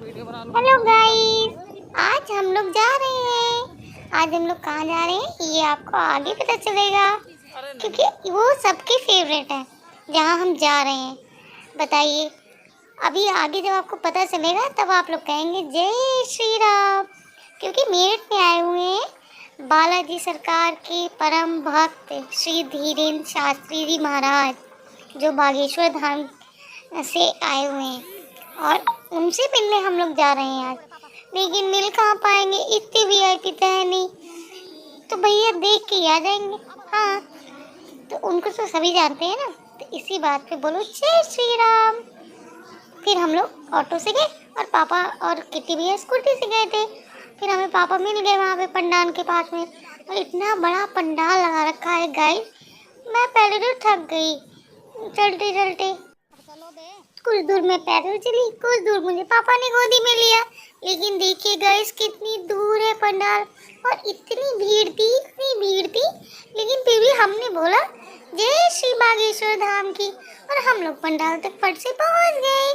Hello guys, आज हम लोग जा रहे हैं। आज हम लोग कहाँ जा रहे हैं ये आपको आगे पता चलेगा, क्योंकि वो सबके फेवरेट है जहाँ हम जा रहे हैं। बताइए, अभी आगे जब आपको पता चलेगा तब आप लोग कहेंगे जय श्री राम, क्योंकि मेरठ में आए हुए हैं बालाजी सरकार के परम भक्त श्री धीरेन्द्र शास्त्री जी महाराज, जो बागेश्वर धाम से आए हुए हैं और उनसे मिलने हम लोग जा रहे हैं आज। लेकिन मिल कहाँ पाएंगे, इतने वीआईपी तो है नहीं, तो भैया देख के आ जाएंगे। हाँ, तो उनको तो सभी जानते हैं ना, तो इसी बात पे बोलो जय श्री राम। फिर हम लोग ऑटो से गए और पापा और किटी भैया स्कूटी से गए थे। फिर हमें पापा मिल गए वहाँ पे पंडाल के पास में, और इतना बड़ा पंडाल लगा रखा है गाइस, मैं पहले तो थक गई चलते चलते। कुछ दूर मैं पैदल चली, कुछ दूर मुझे पापा ने गोदी में लिया। लेकिन देखिए गाइस, कितनी दूर है पंडाल और इतनी भीड़ थी, लेकिन फिर भी हमने बोला जय श्री बागेश्वर धाम की, और हम लोग पंडाल तक फट से पहुंच गए।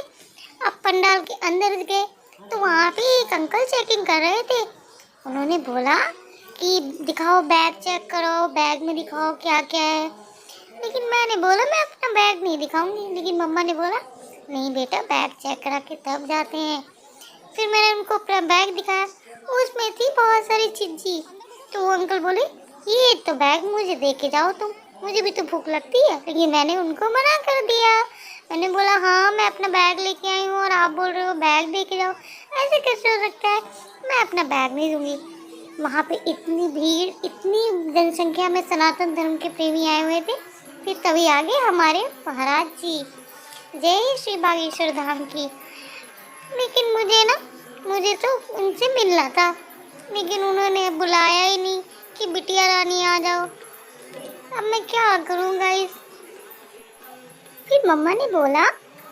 अब पंडाल के अंदर गए तो वहाँ पे एक अंकल चेकिंग कर रहे थे। उन्होंने बोला कि दिखाओ बैग चेक करो, बैग में दिखाओ क्या क्या है। लेकिन मैंने बोला मैं अपना बैग नहीं दिखाऊंगी, लेकिन मम्मा ने बोला नहीं बेटा, बैग चेक करा के तब जाते हैं। फिर मैंने उनको अपना बैग दिखाया, उसमें थी बहुत सारी चीज़ी। तो वो अंकल बोले ये तो बैग मुझे दे के जाओ तुम, मुझे भी तो भूख लगती है। लेकिन मैंने उनको मना कर दिया। मैंने बोला हाँ मैं अपना बैग लेके आई हूँ और आप बोल रहे हो बैग दे के जाओ, ऐसे कैसे हो सकता है, मैं अपना बैग नहीं दूँगी। वहाँ पे इतनी भीड़, इतनी जनसंख्या में सनातन धर्म के प्रेमी आए हुए थे। फिर तभी आगे हमारे महाराज जी, जय श्री बागेश्वर धाम की। लेकिन मुझे तो उनसे मिलना था, लेकिन उन्होंने बुलाया ही नहीं कि बिटिया रानी आ जाओ। अब मैं क्या करूँ गाइस। फिर मम्मा ने बोला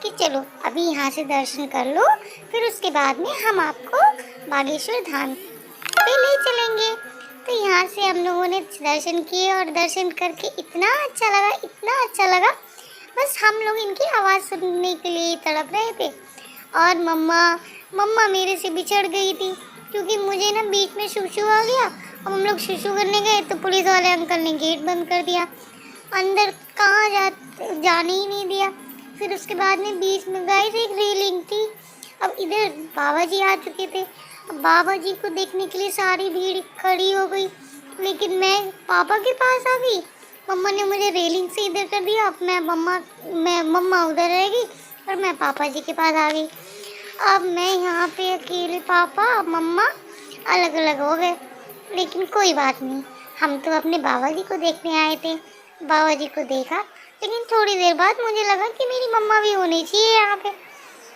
कि चलो अभी यहाँ से दर्शन कर लो, फिर उसके बाद में हम आपको बागेश्वर धाम पे ले चलेंगे। तो यहाँ से हम लोगों ने दर्शन किए और दर्शन करके इतना अच्छा लगा, बस हम लोग इनकी आवाज़ सुनने के लिए तड़प रहे थे। और मम्मा मेरे से बिछड़ गई थी, क्योंकि मुझे ना बीच में शुशु आ गया। अब हम लोग शुशु करने गए तो पुलिस वाले अंकल ने गेट बंद कर दिया, अंदर कहाँ जाने ही नहीं दिया। फिर उसके बाद में बीच में गाइस एक रेलिंग थी। अब इधर बाबा जी आ चुके थे, अब बाबा जी को देखने के लिए सारी भीड़ खड़ी हो गई, लेकिन मैं पापा के पास आ गई। मम्मा ने मुझे रेलिंग से इधर कर दिया। अब मम्मा उधर रह गई और मैं पापा जी के पास आ गई। अब मैं यहाँ पे अकेले, पापा मम्मा अलग अलग हो गए। लेकिन कोई बात नहीं, हम तो अपने बाबा जी को देखने आए थे। बाबा जी को देखा, लेकिन थोड़ी देर बाद मुझे लगा कि मेरी मम्मा भी होनी चाहिए यहाँ पे,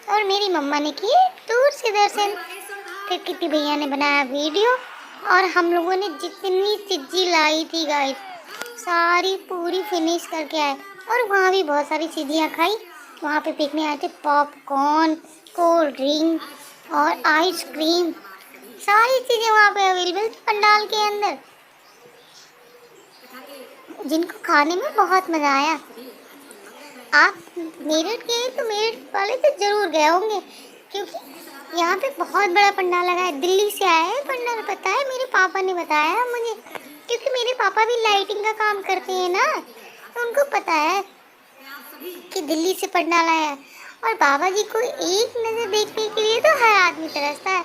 और मेरी मम्मा ने किए दूर से दर्शन। फिर किटी भैया ने बनाया वीडियो, और हम लोगों ने जितनी चीज़ें लाई थी गाइस सारी पूरी फिनिश करके आए। और वहाँ भी बहुत सारी चीज़ियाँ खाई। वहाँ पे पिकने आए थे पॉपकॉर्न, कोल्ड ड्रिंक और आइसक्रीम, सारी चीज़ें वहाँ पे अवेलेबल थी पंडाल के अंदर, जिनको खाने में बहुत मज़ा आया। आप मेरठ गए तो मेरठ वाले तो ज़रूर गए होंगे, क्योंकि यहाँ पे बहुत बड़ा पंडाल लगा है। दिल्ली से आया है पंडाल, पता है, मेरे पापा ने बताया मुझे, क्योंकि मेरे पापा भी लाइटिंग का काम करते हैं ना, तो उनको पता है कि दिल्ली से पंडाल आया है। और बाबा जी को एक नज़र देखने के लिए तो हर आदमी तरसता है।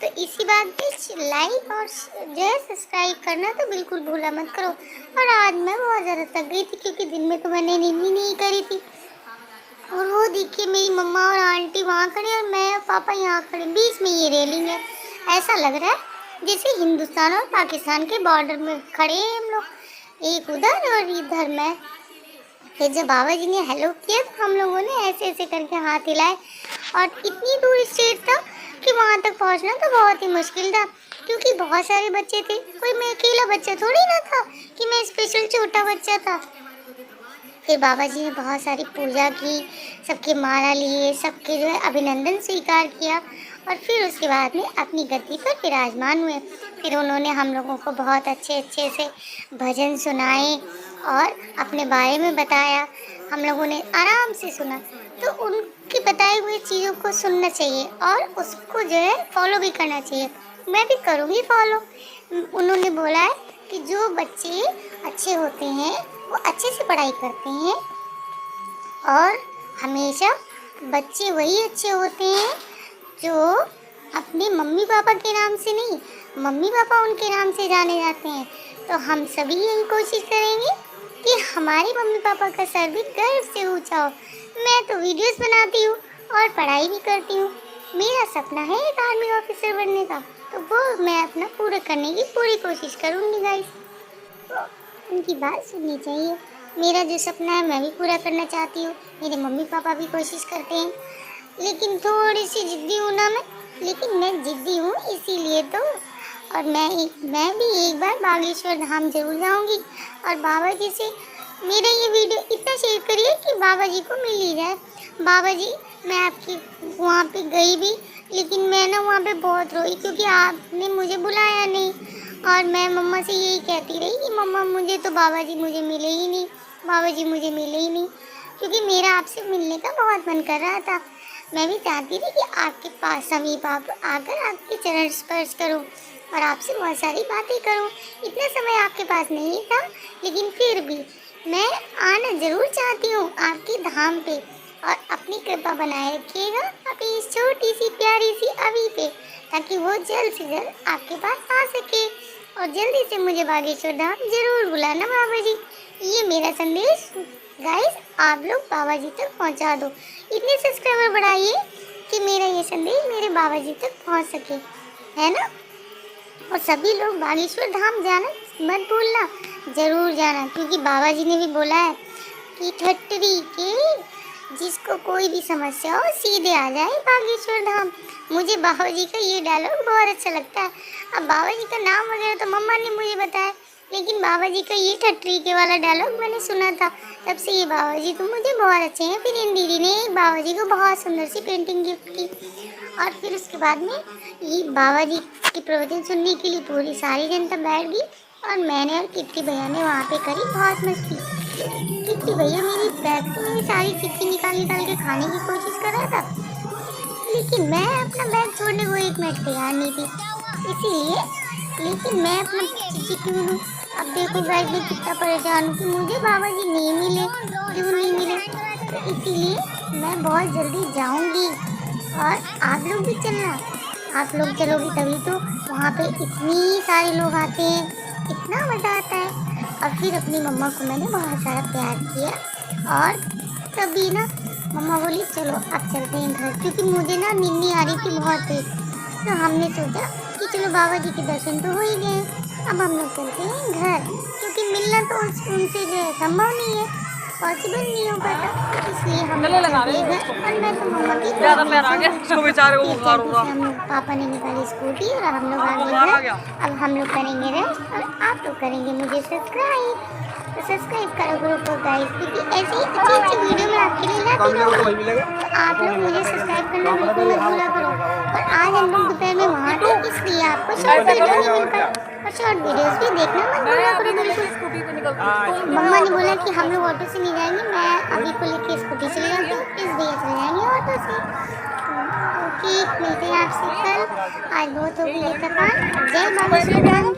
तो इसी बात पे लाइक और जो है सब्सक्राइब करना तो बिल्कुल भूला मत करो। और आज मैं बहुत ज़्यादा थक गई थी, क्योंकि दिन में तो मैंने नींद ही नहीं करी थी। और वो देखिए मेरी मम्मा और आंटी वहाँ खड़े और मैं और पापा यहाँ खड़े, बीच में ये रेलिंग है। ऐसा लग रहा है जैसे हिंदुस्तान और पाकिस्तान के बॉर्डर में खड़े हैं हम लोग, एक उधर और इधर मैं। फिर जब बाबा जी ने हेलो किया तो हम लोगों ने ऐसे ऐसे करके हाथ हिलाए, और इतनी दूर स्टेज था कि वहाँ तक पहुँचना तो बहुत ही मुश्किल था, क्योंकि बहुत सारे बच्चे थे। कोई मैं अकेला बच्चा थोड़ी ना था कि मैं स्पेशल छोटा बच्चा था। फिर बाबा जी ने बहुत सारी पूजा की, सबके माला लिए, सबके जो है अभिनंदन स्वीकार किया, और फिर उसके बाद में अपनी गद्दी पर विराजमान हुए। फिर उन्होंने हम लोगों को बहुत अच्छे से भजन सुनाए और अपने बारे में बताया। हम लोगों ने आराम से सुना। तो उनकी बताई हुई चीज़ों को सुनना चाहिए और उसको जो है फॉलो भी करना चाहिए। मैं भी करूँगी फॉलो। उन्होंने बोला है कि जो बच्चे अच्छे होते हैं वो अच्छे से पढ़ाई करते हैं और हमेशा बच्चे वही अच्छे होते हैं जो अपने मम्मी पापा के नाम से नहीं, मम्मी पापा उनके नाम से जाने जाते हैं। तो हम सभी यही कोशिश करेंगे कि हमारे मम्मी पापा का सर भी गर्व से ऊंचा हो। मैं तो वीडियोस बनाती हूँ और पढ़ाई भी करती हूँ। मेरा सपना है एक आर्मी ऑफिसर बनने का, तो वो मैं अपना पूरा करने की पूरी कोशिश करूँगी गाइस। तो उनकी बात सुननी चाहिए। मेरा जो सपना है मैं भी पूरा करना चाहती हूँ। मेरे मम्मी पापा भी कोशिश करते हैं, लेकिन थोड़ी सी ज़िद्दी हूँ ना मैं। लेकिन मैं ज़िद्दी हूँ इसीलिए तो। और मैं भी एक बार बागेश्वर धाम जरूर जाऊँगी। और बाबा जी से मेरा ये वीडियो इतना शेयर करिए कि बाबा जी को मिल ही जाए। बाबा जी, मैं आपकी वहाँ पे गई भी, लेकिन मैं ना वहाँ पे बहुत रोई क्योंकि आपने मुझे बुलाया नहीं। और मैं मम्मा से यही कहती रही कि मम्मा मुझे तो बाबा जी मुझे मिले ही नहीं, बाबा जी मुझे मिले ही नहीं, क्योंकि मेरा आपसे मिलने का बहुत मन कर रहा था। मैं भी चाहती थी कि आपके पास समीप आकर आपके चरण स्पर्श करूं और आपसे बहुत सारी बातें करूं। इतना समय आपके पास नहीं था, लेकिन फिर भी मैं आना ज़रूर चाहती हूं आपके धाम पे। और अपनी कृपा बनाए रखिएगा अपनी इस छोटी सी प्यारी सी अभी पे, ताकि वो जल्द से जल्द आपके पास आ सके। और जल्दी से मुझे बागेश्वर धाम जरूर बुलाना बाबा जी। ये मेरा संदेश गाइस आप लोग बाबा जी तक पहुंचा दो। इतने सब्सक्राइबर बढ़ाइए कि मेरा ये संदेश मेरे बाबा जी तक पहुंच सके, है ना। और सभी लोग बागेश्वर धाम जाना मत भूलना, जरूर जाना, क्योंकि बाबा जी ने भी बोला है कि ठट्टरी के जिसको कोई भी समस्या हो सीधे आ जाए बागेश्वर धाम। मुझे बाबा जी का ये डायलॉग बहुत अच्छा लगता है। अब बाबा जी का नाम वगैरह तो मम्मा ने मुझे बताया, लेकिन बाबा जी का ये ठट्टरी के वाला डायलॉग मैंने सुना था, तब से ये बाबा जी तो मुझे बहुत अच्छे हैं। फिर इन दीदी ने बाबा जी को बहुत सुंदर सी पेंटिंग गिफ्ट की। और फिर उसके बाद में ये बाबा जी की प्रवचन सुनने के लिए पूरी सारी जनता बैठ गई। और मैंने और किट्टी भैया ने वहाँ पे करी बहुत मस्ती। किट्टी भैया मेरी बैग से मेरी सारी चिट्ठी निकाल के खाने की कोशिश कर रहा था, लेकिन मैं अपना बैग छोड़ने को एक मिनट तैयार नहीं थी, इसीलिए। लेकिन मैं अपना चिट्ठी क्यों लूँ। अब देखो गाइस मैं कितना परेशान हूँ कि मुझे बाबा जी नहीं मिले, क्यों नहीं मिले। तो इसीलिए मैं बहुत जल्दी जाऊँगी और आप लोग भी चलना। आप लोग चलोगे तभी तो वहाँ पे इतनी सारे लोग आते हैं, इतना मज़ा आता है। और फिर अपनी मम्मा को मैंने बहुत सारा प्यार किया और तभी ना मम्मा बोली चलो अब चलते हैं घर, क्योंकि मुझे ना नींद नहीं आ रही थी बहुत तेज। तो हमने सोचा कि चलो बाबा जी के दर्शन तो हो ही गए, अब हम लोग चलते हैं घर, क्योंकि मिलना तो उनसे जो है संभव नहीं है, पॉसिबल नहीं हो पाता। इसलिए हम लोग चलते हैं घर। और मैं तो मम्मा की हम लोग पापा ने निकाली स्कूटी और हम लोग आ गए घर। अब हम लोग करेंगे रेस्ट और आप लोग करेंगे मुझे सब्सक्राइब। तो सब्सक्राइब करो ग्रुप को गाइस, क्योंकि ऐसी अच्छी अच्छी वीडियो मैं आपके लिए लाती रहूँगी। तो आप लोग मुझे सब्सक्राइब करना बिल्कुल मत भूला करो। और आज हम लोग दोपहर में वहाँ थे, इसलिए आपको शॉर्ट वीडियो नहीं मिल पाई, और शॉर्ट वीडियोस भी देखना मत भूला करो बिल्कुल। मम्मा ने बोला कि हम लोग ऑटो से नहीं जाएंगे, मैं अभी को लेके स्कूटी चले जाती हूँ, इस भैया चले जाएंगे ऑटो से। ओके, मिलते हैं आपसे कल। आज बहुत हो गई है थकान। जय बाबा श्री राम।